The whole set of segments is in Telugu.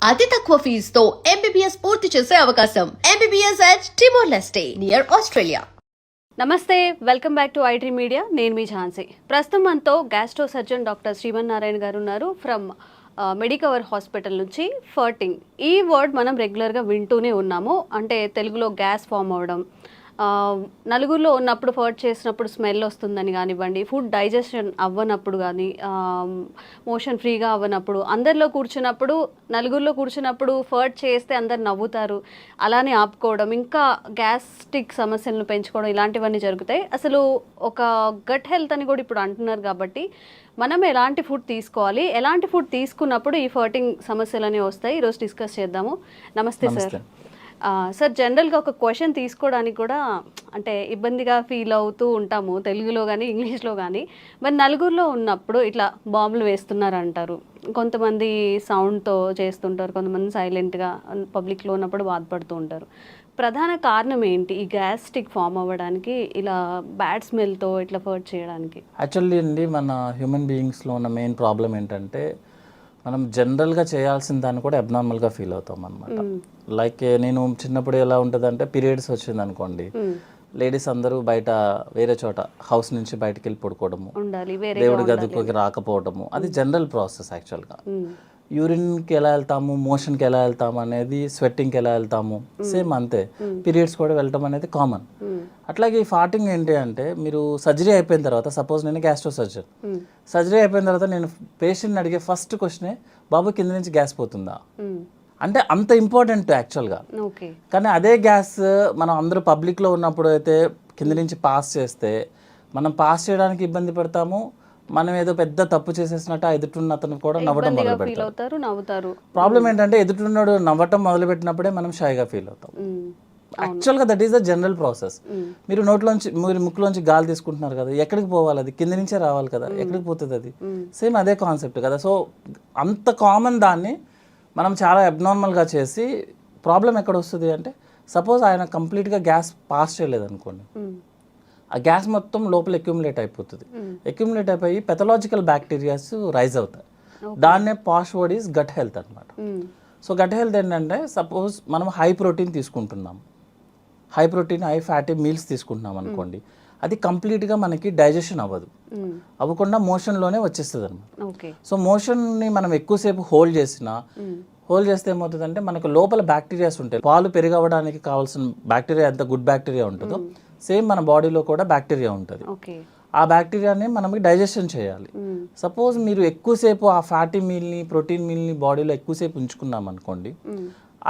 అతి తక్కువ ఫీజుతో ఎంబీబీఎస్ పూర్తి చేసే అవకాశం. MBBS at Timor-Leste near Australia. నమస్తే, welcome back to iDream media. నేను మీ ఝాన్సీ. ప్రస్తుతం మనతో గ్యాస్ట్రో సర్జన్ డాక్టర్ శ్రీమన్నారాయణ గారు ఉన్నారు ఫ్రమ్ మెడికవర్ హాస్పిటల్ నుంచి. ఫర్టింగ్ ఈ వర్డ్ మనం రెగ్యులర్గా వింటూనే ఉన్నాము. అంటే తెలుగులో గ్యాస్ ఫామ్ అవ్వడం, నలుగురిలో ఉన్నప్పుడు ఫర్ట్ చేసినప్పుడు స్మెల్ వస్తుందని కానివ్వండి, ఫుడ్ డైజెషన్ అవ్వనప్పుడు కానీ, మోషన్ ఫ్రీగా అవ్వనప్పుడు, అందరిలో కూర్చున్నప్పుడు నలుగురిలో కూర్చున్నప్పుడు ఫర్ట్ చేస్తే అందరు నవ్వుతారు, అలానే ఆపుకోవడం, ఇంకా గ్యాస్ట్రిక్ సమస్యలను పెంచుకోవడం, ఇలాంటివన్నీ జరుగుతాయి. అసలు ఒక గట్ హెల్త్ అని కూడా ఇప్పుడు అంటున్నారు. కాబట్టి మనం ఎలాంటి ఫుడ్ తీసుకోవాలి, ఎలాంటి ఫుడ్ తీసుకున్నప్పుడు ఈ ఫర్టింగ్ సమస్యలు అనేవి వస్తాయి, ఈరోజు డిస్కస్ చేద్దాము. నమస్తే సార్. సార్, జనరల్గా ఒక క్వశ్చన్ తీసుకోవడానికి కూడా అంటే ఇబ్బందిగా ఫీల్ అవుతూ ఉంటాము, తెలుగులో కానీ ఇంగ్లీష్లో కానీ. మరి నలుగురిలో ఉన్నప్పుడు ఇట్లా బాంబులు వేస్తున్నారు అంటారు, కొంతమంది సౌండ్తో చేస్తుంటారు, కొంతమంది సైలెంట్గా పబ్లిక్లో ఉన్నప్పుడు బాధపడుతూ ఉంటారు. ప్రధాన కారణం ఏంటి ఈ గ్యాస్ట్రిక్ ఫామ్ అవ్వడానికి, ఇలా బ్యాడ్ స్మెల్తో ఇట్లా ఫర్ట్ చేయడానికి? యాక్చువల్లీ అండి, మన హ్యూమన్ బీయింగ్స్లో ఉన్న మెయిన్ ప్రాబ్లం ఏంటంటే మనం జనరల్గా చేయాల్సిన దాన్ని కూడా అబ్నార్మల్గా ఫీల్ అవుతాం అనమాట. లైక్ నేను చిన్నప్పుడు ఎలా ఉంటుంది అంటే, పీరియడ్స్ వచ్చింది అనుకోండి, లేడీస్ అందరూ బయట వేరే చోట హౌస్ నుంచి బయటకు వెళ్ళి పడుకోవడము, దేవుడి గదికి రాకపోవడము, అది జనరల్ ప్రాసెస్. యాక్చువల్గా యూరిన్కి ఎలా వెళ్తాము, మోషన్కి ఎలా వెళ్తాము అనేది, స్వెట్టింగ్కి ఎలా వెళ్తాము, సేమ్ అంతే. పీరియడ్స్ కూడా వెళ్ళటం అనేది కామన్. అట్లాగే ఈ ఫార్టింగ్ ఏంటి అంటే, మీరు సర్జరీ అయిపోయిన తర్వాత, సపోజ్ నేను గ్యాస్ట్రో సర్జన్, సర్జరీ అయిపోయిన తర్వాత నేను పేషెంట్ని అడిగే ఫస్ట్ క్వశ్చనే, బాబు కింద నుంచి గ్యాస్ పోతుందా అంటే. అంత ఇంపార్టెంట్ యాక్చువల్గా. కానీ అదే గ్యాస్ మనం అందరూ పబ్లిక్లో ఉన్నప్పుడు అయితే కింద నుంచి పాస్ చేస్తే, మనం పాస్ చేయడానికి ఇబ్బంది పడతాము, మనం ఏదో పెద్ద తప్పు చేసేసినట్టు ఆ ఎదుటిన్న అతను కూడా నవ్వటం మొదలు పెడతారు. ప్రాబ్లం ఏంటంటే, ఎదుటిన్నాడు నవ్వటం మొదలు పెట్టినప్పుడే మనం షైగా ఫీల్ అవుతాం. యాక్చువల్గా that is the general process. మీరు నోట్లోంచి, మీరు ముక్కులోంచి గాలి తీసుకుంటున్నారు కదా, ఎక్కడికి పోవాలి? అది కింద నుంచే రావాలి కదా, ఎక్కడికి పోతుంది అది? సేమ్ అదే కాన్సెప్ట్ కదా. సో అంత కామన్ దాన్ని మనం చాలా అబ్నార్మల్గా చేసి, ప్రాబ్లం ఎక్కడ వస్తుంది అంటే, సపోజ్ ఆయన కంప్లీట్గా గ్యాస్ పాస్ చేయలేదు అనుకోండి, ఆ గ్యాస్ మొత్తం లోపల అక్యుములేట్ అయిపోతుంది. అక్యుములేట్ అయిపోయి పెథలాజికల్ బ్యాక్టీరియాస్ రైజ్ అవుతాయి. దాన్నే పాష్ వర్డ్ ఈజ్ గట్ హెల్త్ అనమాట. సో గట్ హెల్త్ ఏంటంటే, సపోజ్ మనం హై ప్రోటీన్ తీసుకుంటున్నాం, high protein high fatty meals తీసుకుంటున్నాం అనుకోండి, అది కంప్లీట్గా మనకి డైజెషన్ అవ్వదు, అవ్వకుండా మోషన్లోనే వచ్చేస్తుంది అనమాట. సో మోషన్ని మనం ఎక్కువసేపు హోల్డ్ చేస్తే ఏమవుతుందంటే, మనకు లోపల బ్యాక్టీరియాస్ ఉంటాయి. పాలు పెరిగవడానికి కావాల్సిన బ్యాక్టీరియా ఎంత గుడ్ బ్యాక్టీరియా ఉంటుందో, సేమ్ మన బాడీలో కూడా బ్యాక్టీరియా ఉంటుంది. ఆ బ్యాక్టీరియాని మనం డైజెషన్ చేయాలి. సపోజ్ మీరు ఎక్కువసేపు ఆ ఫ్యాటీ మీల్ని, ప్రోటీన్ మీల్ని బాడీలో ఎక్కువసేపు ఉంచుకున్నాం అనుకోండి,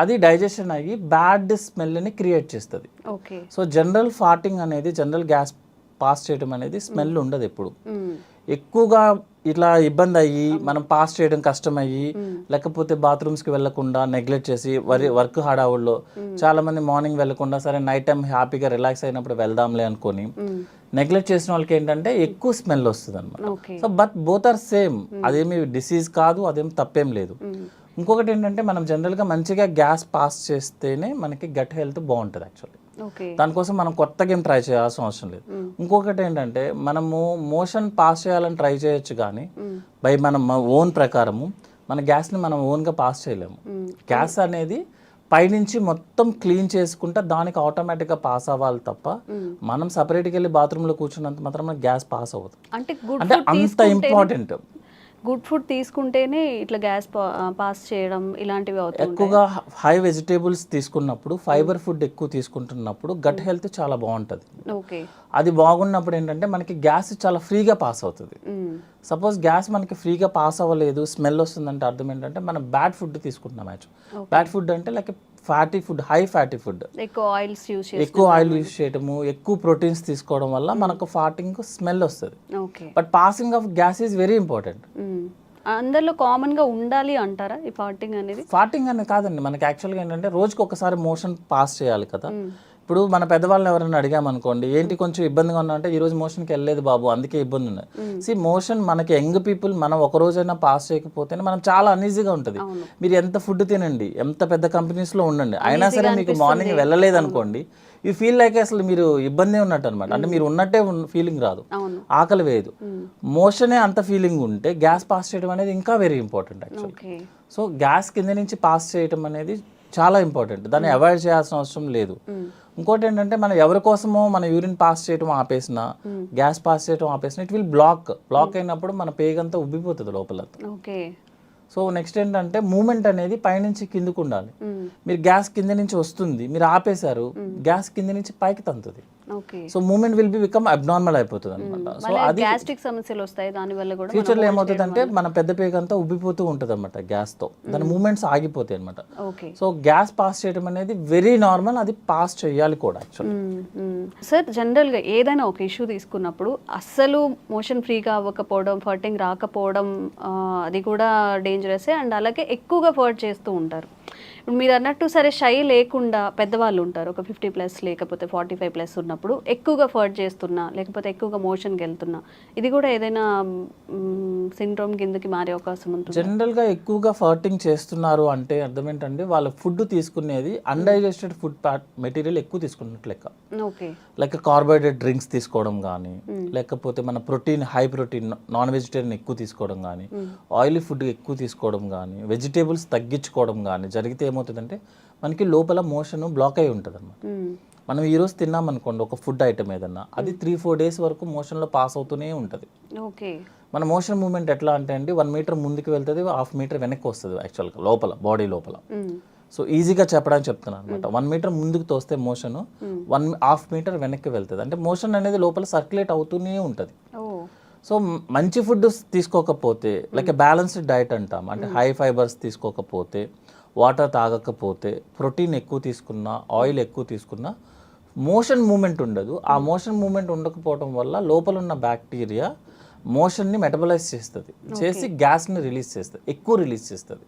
అది డైజెషన్ అయ్యి బ్యాడ్ స్మెల్ని క్రియేట్ చేస్తుంది. సో జనరల్ ఫార్టింగ్ అనేది, జనరల్ గ్యాస్ పాస్ చేయడం అనేది స్మెల్ ఉండదు ఎప్పుడు. ఎక్కువగా ఇట్లా ఇబ్బంది అయ్యి, మనం పాస్ చేయడం కష్టమయ్యి, లేకపోతే బాత్రూమ్స్కి వెళ్లకుండా నెగ్లెక్ట్ చేసి, వర్క్ హడావుల్లో చాలా మంది మార్నింగ్ వెళ్లకుండా, సరే నైట్ టైం హ్యాపీగా రిలాక్స్ అయినప్పుడు వెళ్దాంలే అనుకొని నెగ్లెక్ట్ చేసిన వాళ్ళకి ఏంటంటే ఎక్కువ స్మెల్ వస్తుంది అనమాట. So but both are same. అదేమి డిసీజ్ కాదు, అదేం తప్పేం లేదు. ఇంకొకటి ఏంటంటే, మనం జనరల్గా మంచిగా గ్యాస్ పాస్ చేస్తేనే మనకి గట్ హెల్త్ బాగుంటుంది యాక్చువల్లీ. దానికోసం మనం కొత్తగా ఏం ట్రై చేయాల్సిన అవసరం లేదు. ఇంకొకటి ఏంటంటే, మనము మోషన్ పాస్ చేయాలని ట్రై చేయొచ్చు, కానీ బై మన ఓన్ ప్రకారము మన గ్యాస్ని మనం ఓన్గా పాస్ చేయలేము. గ్యాస్ అనేది పైనుంచి మొత్తం క్లీన్ చేసుకుంటే దానికి ఆటోమేటిక్గా పాస్ అవ్వాలి తప్ప, మనం సపరేట్గా వెళ్ళి బాత్రూంలో కూర్చున్నంత మాత్రం గ్యాస్ పాస్ అవ్వదు. అంటే అంత ఇంపార్టెంట్. గుడ్ ఫుడ్ తీసుకుంటేనే ఇట్లా గ్యాస్ పాస్ చేయడం ఇలాంటివి అవుతాయి. ఎక్కువగా హై వెజిటేబుల్స్ తీసుకున్నప్పుడు, ఫైబర్ ఫుడ్ ఎక్కువ తీసుకుంటున్నప్పుడు గట్ హెల్త్ చాలా బాగుంటుంది. అది బాగున్నప్పుడు ఏంటంటే, మనకి గ్యాస్ చాలా ఫ్రీగా పాస్ అవుతుంది. సపోజ్ గ్యాస్ మనకి ఫ్రీగా పాస్ అవ్వలేదు, స్మెల్ వస్తుందంటే అర్థం ఏంటంటే, మనం బ్యాడ్ ఫుడ్ తీసుకుంటున్నాం. బ్యాడ్ ఫుడ్ అంటే like fatty food, high fatty food, ఎక్కువ ఆయిల్ యూస్ చేయడము, ఎక్కువ ప్రోటీన్స్ తీసుకోవడం వల్ల మనకు ఫార్టింగ్ స్మెల్ వస్తుంది. But passing of gas is very important. అందరిలో కామన్ గా ఉండాలి అంటారా ఈ ఫార్టింగ్ అనేది? ఫార్టింగ్ అనేది కాదండి, మనకి యాక్చువల్గా ఏంటంటే, రోజుకి ఒకసారి మోషన్ పాస్ చేయాలి కదా. ఇప్పుడు మన పెద్దవాళ్ళని ఎవరైనా అడిగామనుకోండి, ఏంటి కొంచెం ఇబ్బందిగా ఉన్నా అంటే, ఈ రోజు మోషన్కి వెళ్ళలేదు బాబు, అందుకే ఇబ్బంది ఉన్నది. మోషన్ మనకి యంగ్ పీపుల్, మనం ఒక రోజైనా పాస్ చేయకపోతేనే మనం చాలా అన్ఈజీగా ఉంటుంది. మీరు ఎంత ఫుడ్ తినండి, ఎంత పెద్ద కంపెనీస్లో ఉండండి, అయినా సరే మీకు మార్నింగ్ వెళ్ళలేదు అనుకోండి, యూ ఫీల్ లైక్ అసలు మీరు ఇబ్బంది ఉన్నట్టు అనమాట. అంటే మీరు ఉన్నట్టే ఫీలింగ్ రాదు, ఆకలి వేయదు. మోషనే అంత ఫీలింగ్ ఉంటే గ్యాస్ పాస్ చేయడం అనేది ఇంకా very important actually. So gas కింద నుంచి పాస్ చేయటం అనేది చాలా ఇంపార్టెంట్, దాన్ని అవాయిడ్ చేయాల్సిన అవసరం లేదు. ఇంకోటి ఏంటంటే మనం ఎవరి కోసమో మన యూరిన్ పాస్ చేయడం ఆపేసిన, గ్యాస్ పాస్ చేయడం ఆపేసిన, ఇట్ విల్ బ్లాక్ అయినప్పుడు మన పేగంతా ఉబ్బిపోతుంది లోపల. ఓకే. సో నెక్స్ట్ ఏంటంటే మూమెంట్ అనేది పైనుంచి కిందకు ఉండాలి. మీరు గ్యాస్ కింద నుంచి వస్తుంది, మీరు ఆపేశారు, గ్యాస్ కింద నుంచి పైకి తంతుంది. Okay. So movement will be become abnormal అయిపోతుంది అనమాట. సో అది గ్యాస్ట్రిక్ సమస్యలు వస్తాయి దాని వల్ల కూడా. ఫ్యూచర్లో ఏమవుతుంది అంటే మన పెద్ద పేగ అంతా ఉబ్బిపోతూ ఉంటుంది అనమాట గ్యాస్తో, దాని మూమెంట్స్ ఆగిపోతాయి అనమాట. ఓకే. సో గ్యాస్ పాస్ చేయడం అనేది వెరీ నార్మల్, అది పాస్ చేయాలి కూడా యాక్చువల్లీ. సార్ జనరల్గా ఏదైనా ఒక ఇష్యూ తీసుకున్నప్పుడు అస్సలు మోషన్ ఫ్రీగా అవ్వకపోవడం, ఫర్టింగ్ రాకపోవడం అది కూడా డేంజరసే. అండ్ అలాగే ఎక్కువగా ఫర్ట్ చేస్తూ ఉంటారు. ఇప్పుడు మీరు అన్నట్టు సరే షై లేకుండా పెద్దవాళ్ళు ఉంటారు, ఒక 50+ లేకపోతే 45+ ఉన్నప్పుడు ఎక్కువగా ఫర్ట్ చేస్తున్నా లేకపోతే ఎక్కువగా మోషన్కి వెళ్తున్నా, ఇది కూడా ఏదైనా సిండ్రోమ్ కిందకి మారే అవకాశం ఉంటుంది? జనరల్గా ఎక్కువగా ఫర్టింగ్ చేస్తున్నారు అంటే అర్థం ఏంటంటే వాళ్ళ ఫుడ్ తీసుకునేది అన్డైజెస్టెడ్ ఫుడ్ మెటీరియల్ ఎక్కువ తీసుకున్నట్టు లెక్క. ఓకే. లైక్ కార్బోహైడ్రేట్ డ్రింక్స్ తీసుకోవడం కానీ, లేకపోతే మన protein high protein non vegetarian ఎక్కువ తీసుకోవడం కానీ, ఆయిలీ ఫుడ్ ఎక్కువ తీసుకోవడం కానీ, వెజిటేబుల్స్ తగ్గించుకోవడం కానీ జరిగితే ఏమవుతుందంటే మనకి లోపల మోషన్ బ్లాక్ అయి ఉంటుంది అనమాట. మనం ఈరోజు తిన్నాం అనుకోండి ఒక ఫుడ్ ఐటమ్ ఏదన్నా, అది 3-4 డేస్ వరకు మోషన్లో పాస్ అవుతూనే ఉంటుంది. ఓకే. మన మోషన్ మూమెంట్ ఎట్లా అంటే అండి 1 మీటర్ ముందుకు వెళ్తుంది, 1/2 మీటర్ వెనక్కి వస్తుంది యాక్చువల్గా లోపల బాడీ లోపల. సో ఈజీగా చెప్పడానికి చెప్తున్నాను అనమాట. 1 మీటర్ ముందుకు తోస్తే మోషన్ 1/2 మీటర్ వెనక్కి వెళ్తుంది. అంటే మోషన్ అనేది లోపల సర్క్యులేట్ అవుతూనే ఉంటుంది. సో మంచి ఫుడ్ తీసుకోకపోతే, లైక్ బ్యాలెన్స్డ్ డైట్ అంటాం, అంటే హై ఫైబర్స్ తీసుకోకపోతే, వాటర్ తాగకపోతే, ప్రోటీన్ ఎక్కువ తీసుకున్నా, ఆయిల్ ఎక్కువ తీసుకున్నా మోషన్ మూమెంట్ ఉండదు. ఆ మోషన్ మూమెంట్ ఉండకపోవడం వల్ల లోపల ఉన్న బ్యాక్టీరియా మోషన్ని మెటబలైజ్ చేస్తుంది, చేసి గ్యాస్ని రిలీజ్ చేస్తుంది, ఎక్కువ రిలీజ్ చేస్తుంది.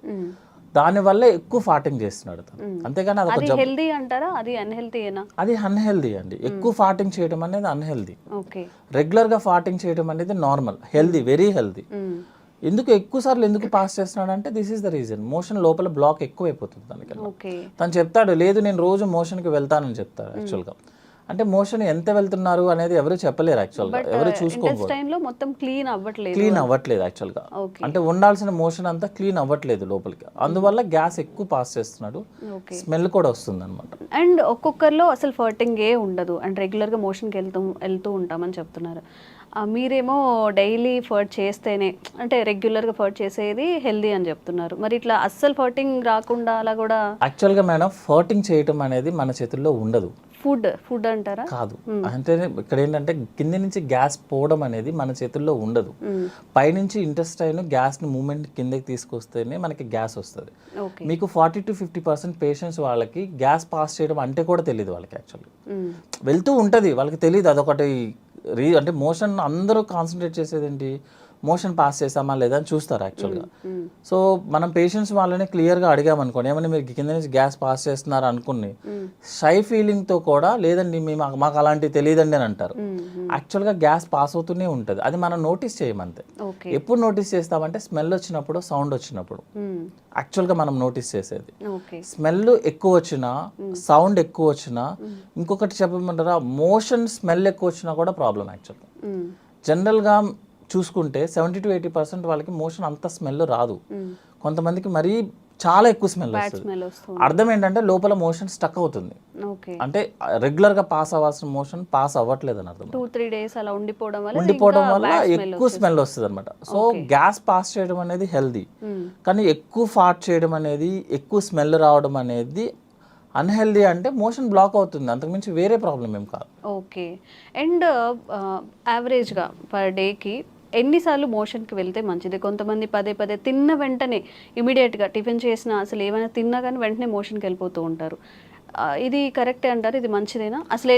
దానివల్ల ఎక్కువ ఫార్టింగ్ చేస్తున్నాడు తను. అంతేగాని అది హెల్దీ అంటారా? అది అన్హెల్దీయేనా? అది అన్హెల్దీ అండి. ఎక్కువ ఫార్టింగ్ చేయడం అనేది అన్హెల్దీ. ఓకే. రెగ్యులర్గా ఫార్టింగ్ చేయడం అనేది నార్మల్, హెల్దీ, వెరీ హెల్దీ. ఎందుకు ఎక్కువ సార్లు ఎందుకు పాస్ చేస్తున్నాడు అంటే this is the reason, motion లోపల బ్లాక్ ఎక్కువ అయిపోతుంది దానికి. తను చెప్తాడు లేదు నేను రోజు మోషన్కి వెళ్తానని చెప్తాడు యాక్చువల్గా. అంటే మోషన్ ఎంత వెళ్తున్నారు అనేది ఎవరు చెప్పలేరు యాక్చువల్గా, ఎవరు చూసుకోకూడదు. క్లీన్ అవ్వట్లేదు యాక్చువల్గా, అంటే ఉండాల్సిన మోషన్ అంతా క్లీన్ అవ్వట్లేదు లోపలికి, అందువల్ల గ్యాస్ ఎక్కువ పాస్ చేస్తున్నాడు, స్మెల్ కూడా వస్తుంది అనమాట. అండ్ ఒక్కొక్కరిలో అసలు ఫర్టింగ్ ఏ ఉండదు అండ్ రెగ్యులర్గా మోషన్కి వెళ్తూ ఉంటామని చెప్తున్నారు. మీరేమో డైలీ ఫర్ట్ చేస్తేనే, అంటే రెగ్యులర్గా ఫర్ట్ చేసేది హెల్దీ అని చెప్తున్నారు. మరి ఇట్లా అస్సలు ఫర్టింగ్ రాకుండా అలా కూడా? యాక్చువల్గా మేడం ఫర్టింగ్ చేయటం అనేది మన చేతుల్లో ఉండదు. ఫుడ్ అంటారా? కాదు. అంటే ఇక్కడ ఏంటంటే కింద నుంచి గ్యాస్ పోవడం అనేది మన చేతుల్లో ఉండదు. పైనుంచి ఇంటెస్టైన్ గ్యాస్ని మూమెంట్ కిందకి తీసుకొస్తేనే మనకి గ్యాస్ వస్తుంది. మీకు 40-50% పేషెంట్స్ వాళ్ళకి గ్యాస్ పాస్ చేయడం అంటే కూడా తెలియదు వాళ్ళకి. యాక్చువల్లీ వెళ్తూ ఉంటుంది, వాళ్ళకి తెలియదు. అదొకటి అంటే మోషన్ అందరూ కాన్సన్ట్రేట్ చేసేది ఏంటి, మోషన్ పాస్ చేసామా లేదా అని చూస్తారు యాక్చువల్గా. సో మనం పేషెంట్స్ వాళ్ళని క్లియర్గా అడిగామనుకోండి, ఏమన్నా మీరు కింద నుంచి గ్యాస్ పాస్ చేస్తున్నారు అనుకుని షై ఫీలింగ్తో కూడా లేదండి మాకు అలాంటివి తెలియదండి అని అంటారు. యాక్చువల్గా గ్యాస్ పాస్ అవుతూనే ఉంటుంది, అది మనం నోటీస్ చేయమంతే. ఎప్పుడు నోటీస్ చేస్తామంటే స్మెల్ వచ్చినప్పుడు, సౌండ్ వచ్చినప్పుడు యాక్చువల్గా మనం నోటీస్ చేసేది. స్మెల్ ఎక్కువ వచ్చినా, సౌండ్ ఎక్కువ వచ్చినా, ఇంకొకటి చెప్పమంటారా, మోషన్ స్మెల్ ఎక్కువ వచ్చినా కూడా ప్రాబ్లం యాక్చువల్గా. జనరల్గా చూసుకుంటే 70-80% వాళ్ళకి మోషన్ అంత స్మెల్ రాదు, కొంతమందికి మరీ చాలా ఎక్కువ స్మెల్ వస్తుంది. అర్థం ఏంటంటే లోపల మోషన్ స్టక్ అవుతుంది, అంటే రెగ్యులర్గా పాస్ అవ్వాల్సిన మోషన్ పాస్ అవ్వట్లేదు అని అర్థం. 2-3 days అలా ఉండిపోవడం వల్ల ఎక్కువ స్మెల్ వస్తుంది అనమాట. సో గ్యాస్ పాస్ చేయడం అనేది హెల్దీ, కానీ ఎక్కువ ఫార్ట్ చేయడం అనేది, ఎక్కువ స్మెల్ రావడం అనేది అన్హెల్దీ. అంటే మోషన్ బ్లాక్ అవుతుంది, అంతకుమించి వేరే ప్రాబ్లం ఏం కాదు. ఓకే. అండ్ యావరేజ్గా పర్ డేకి ఎన్నిసార్లు మోషన్కి వెళ్తే మంచిది? కొంతమంది పదే తిన్న వెంటనే ఇమీడియట్గా టిఫిన్ చేసినా, అసలు ఏమైనా తిన్నా కానీ వెంటనే మోషన్కి వెళ్ళిపోతూ ఉంటారు. ఇది కరెక్టే అంటారు? ఇది మంచిదేనా? అసలు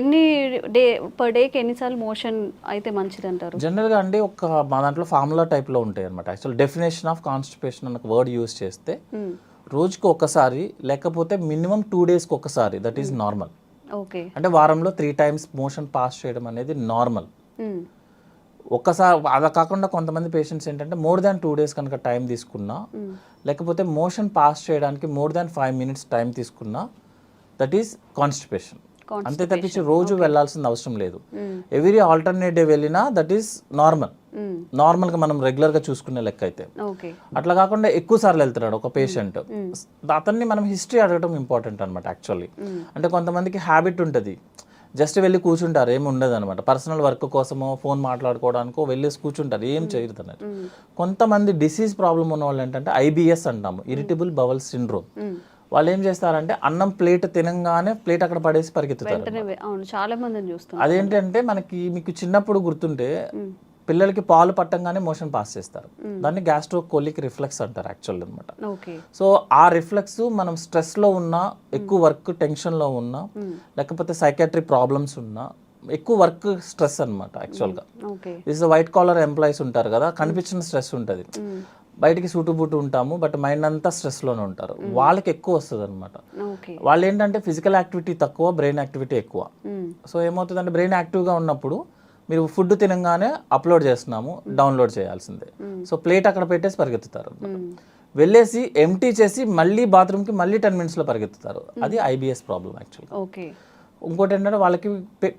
పర్ డేకి ఎన్నిసార్లు మోషన్ అయితే మంచిది అంటారు? జనరల్గా అండి మా దాంట్లో ఫార్ములా టైప్లో ఉంటాయి అనమాట. యాక్చువల్ డెఫినేషన్ ఆఫ్ కాన్స్టిపేషన్ అన్న వర్డ్ యూజ్ చేస్తే రోజుకి ఒకసారి లేకపోతే మినిమం 2 daysకి ఒకసారి, దట్ ఈస్ నార్మల్. ఓకే. అంటే వారంలో 3 times మోషన్ పాస్ చేయడం అనేది నార్మల్. ఒక్కసారి అలా కాకుండా కొంతమంది పేషెంట్స్ ఏంటంటే మోర్ దాన్ 2 days కనుక టైం తీసుకున్నా, లేకపోతే మోషన్ పాస్ చేయడానికి మోర్ దాన్ 5 minutes టైం తీసుకున్నా, దట్ ఈస్ కాన్స్టిపేషన్. అంతే తప్పించి రోజు వెళ్ళాల్సిన అవసరం లేదు. ఎవ్రీ ఆల్టర్నేట్ డే వెళ్ళినా దట్ ఈస్ నార్మల్. నార్మల్గా మనం రెగ్యులర్గా చూసుకునే లెక్క అయితే. అట్లా కాకుండా ఎక్కువ సార్లు వెళ్తున్నాడు ఒక పేషెంట్, అతన్ని మనం హిస్టరీ అడగడం ఇంపార్టెంట్ అనమాట యాక్చువల్లీ. అంటే కొంతమందికి హ్యాబిట్ ఉంటుంది, జస్ట్ వెళ్ళి కూర్చుంటారు, ఏమి ఉండదు అనమాట. పర్సనల్ వర్క్ కోసమో ఫోన్ మాట్లాడుకోవడానికో వెళ్ళేసి కూర్చుంటారు, ఏం చేయరు అన్నట్టు. కొంతమంది డిసీజ్ ప్రాబ్లమ్ ఉన్న వాళ్ళు ఏంటంటే ఐబిఎస్ అంటాము, ఇరిటబుల్ బవల్ సిండ్రోమ్. వాళ్ళు ఏం చేస్తారంటే అన్నం ప్లేట్ తినంగానే ప్లేట్ అక్కడ పడేసి పరిగెత్తుతారు. చాలా మందిని చూస్తాం. అదేంటంటే మీకు చిన్నప్పుడు గుర్తుంటే పిల్లలకి పాలు పట్టంగానే మోషన్ పాస్ చేస్తారు, దాన్ని గ్యాస్ట్రోకోలిక్ రిఫ్లెక్స్ అంటారు యాక్చువల్ అనమాట. సో ఆ రిఫ్లెక్స్ మనం స్ట్రెస్లో ఉన్నా, ఎక్కువ వర్క్ టెన్షన్లో ఉన్నా, లేకపోతే సైకాట్రిక్ ప్రాబ్లమ్స్ ఉన్నా, ఎక్కువ వర్క్ స్ట్రెస్ అనమాట యాక్చువల్గా. దిస్ వైట్ కాలర్ ఎంప్లాయీస్ ఉంటారు కదా, కనిపించిన స్ట్రెస్ ఉంటుంది, బయటికి సూటుబూటు ఉంటాము, బట్ మైండ్ అంతా స్ట్రెస్లోనే ఉంటారు, వాళ్ళకి ఎక్కువ వస్తుంది అనమాట. వాళ్ళు ఏంటంటే ఫిజికల్ యాక్టివిటీ తక్కువ, బ్రెయిన్ యాక్టివిటీ ఎక్కువ. సో ఏమవుతుందంటే బ్రెయిన్ యాక్టివ్గా ఉన్నప్పుడు మీరు ఫుడ్ తినగానే అప్లోడ్ చేస్తున్నాము, డౌన్లోడ్ చేయాల్సిందే. సో ప్లేట్ అక్కడ పెట్టేసి పరిగెత్తుతారు, వెళ్ళేసి ఎంటీ చేసి మళ్ళీ బాత్రూమ్కి మళ్ళీ 10 minutesలో పరిగెత్తుతారు. అది ఐబిఎస్ ప్రాబ్లం యాక్చువల్గా. ఇంకోటి ఏంటంటే వాళ్ళకి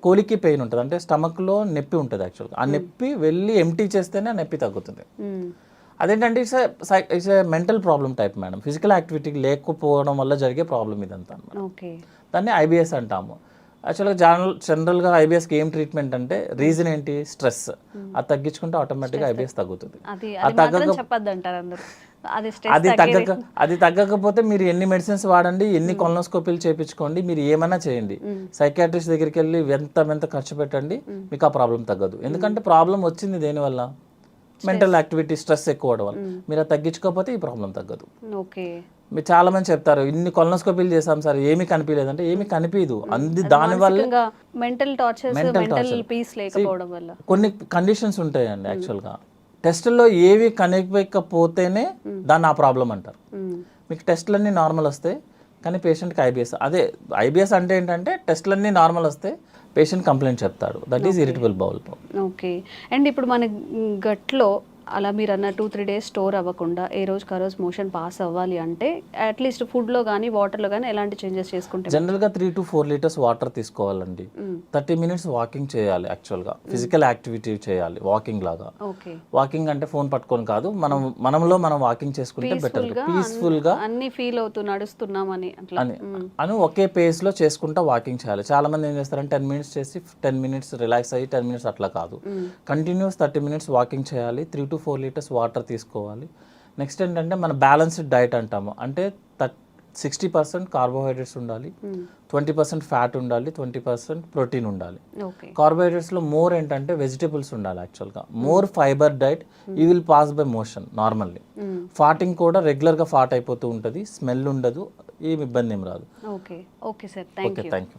కోలికి పెయిన్ ఉంటుంది, అంటే స్టమక్లో నొప్పి ఉంటుంది యాక్చువల్గా. ఆ నొప్పి వెళ్ళి ఎంటీ చేస్తేనే ఆ నొప్పి తగ్గుతుంది. అదేంటంటే it's a mental problem type madam, physical activity లేకపోవడం వల్ల జరిగే ప్రాబ్లం ఇదంతా అనమాట. దాన్ని ఐబిఎస్ అంటాము. యాక్చువల్గా జనరల్గా ఐబిఎస్కి ఏం ట్రీట్మెంట్ అంటే రీజన్ ఏంటి, స్ట్రెస్. అది తగ్గించుకుంటే ఆటోమేటిక్గా ఐబిఎస్ తగ్గుతుంది. అది తగ్గకపోతే మీరు ఎన్ని మెడిసిన్స్ వాడండి, ఎన్ని కొలనోస్కోపీలు చేయించుకోండి, మీరు ఏమైనా చేయండి, సైకాట్రిస్ట్ దగ్గరికి వెళ్ళి ఎంత ఖర్చు పెట్టండి, మీకు ఆ ప్రాబ్లం తగ్గదు. ఎందుకంటే ప్రాబ్లం వచ్చింది దేనివల్ల, మెంటల్ యాక్టివిటీ, స్ట్రెస్ ఎక్కువ అవడం వల్ల. మీరు అది తగ్గించుకోకపోతే ఈ ప్రాబ్లం తగ్గదు. మీరు చాలా మంది చెప్తారు ఇన్ని కొలనోస్కోపీలు చేసాం సార్ ఏమీ కనిపించలేదంటే, ఏమీ కనిపించదు. దానివల్ల కొన్ని కండిషన్స్ ఉంటాయండి యాక్చువల్గా. టెస్టుల్లో ఏవి కనిపించకపోతేనే దాన్ని ఆ ప్రాబ్లం అంటారు. మీకు టెస్టులన్నీ నార్మల్ వస్తాయి కానీ పేషెంట్కి ఐబిఎస్. అదే ఐబిఎస్ అంటే ఏంటంటే టెస్టులన్నీ నార్మల్ వస్తే పేషెంట్ కంప్లైంట్ చెప్తాడు, that is irritable bowel problem. Okay. And ఇప్పుడు మన గట్లో అలా మీరు అన్న 2-3 days స్టోర్ అవ్వకుండా ఏ రోజుకి ఆ రోజు మోషన్ పాస్ అవ్వాలి అంటే అట్లీస్ట్ ఫుడ్లో కానీ వాటర్లో కానీ ఎలాంటి చేంజెస్ చేసుకుంటే? జనరల్గా 3 to 4 liters వాటర్ తీసుకోవాలండి. 30 minutes వాకింగ్ చేయాలి యాక్చువల్గా, ఫిజికల్ యాక్టివిటీ చేయాలి వాకింగ్ లాగా. వాకింగ్ అంటే ఫోన్ పట్టుకొని కాదు, మనం వాకింగ్ చేసుకుంటే బెటర్, పీస్ఫుల్గా అన్ని ఫీల్ అవుతూ నడుస్తున్నామని అని ఒకే పేస్లో చేసుకుంటా వాకింగ్ చేయాలి. చాలా మంది ఏం చేస్తారంటే 10 minutes చేసి 10 minutes రిలాక్స్ అయ్యి 10 minutes అట్లా కాదు, కంటిన్యూస్ 30 minutes వాకింగ్ చేయాలి, 3 to 4 liters వాటర్ తీసుకోవాలి. నెక్స్ట్ ఏంటంటే మన బ్యాలెన్స్డ్ డైట్ అంటాము, అంటే 60% కార్బోహైడ్రేట్స్ ఉండాలి, 20% ఫ్యాట్ ఉండాలి, 20% ప్రోటీన్ ఉండాలి. కార్బోహైడ్రేట్స్లో మోర్ ఏంటంటే వెజిటేబుల్స్ ఉండాలి యాక్చువల్గా, more fibre diet, you will pass by motion normally. ఫాటింగ్ కూడా రెగ్యులర్గా ఫాట్ అయిపోతూ ఉంటుంది, స్మెల్ ఉండదు, ఏమి ఇబ్బంది ఏం రాదు. Okay sir, thank you.